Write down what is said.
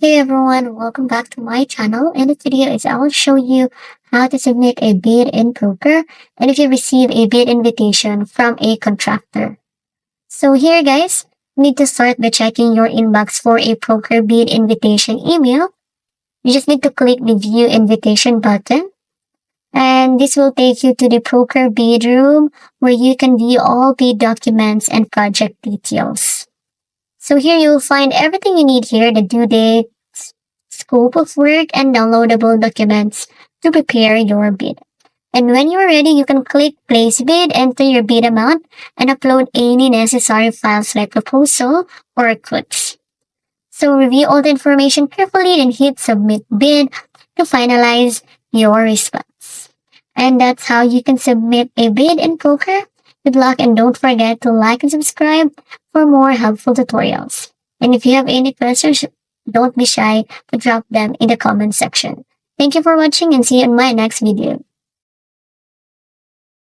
Hey everyone, welcome back to my channel. In this video I will show you how to submit a bid in Procore and if you receive a bid invitation from a contractor. So here guys, you need to start by checking your inbox for a Procore bid invitation email. You just need to click the view invitation button and this will take you to the Procore bid room where you can view all bid documents and project details. So here you'll find everything you need here, the due date, scope of work, and downloadable documents to prepare your bid. And when you're ready, you can click Place Bid, enter your bid amount, and upload any necessary files like proposal or quotes. So review all the information carefully and hit Submit Bid to finalize your response. And that's how you can submit a bid in Procore. Good luck and don't forget to like and subscribe for more helpful tutorials. And if you have any questions, don't be shy to drop them in the comment section. Thank you for watching and see you in my next video.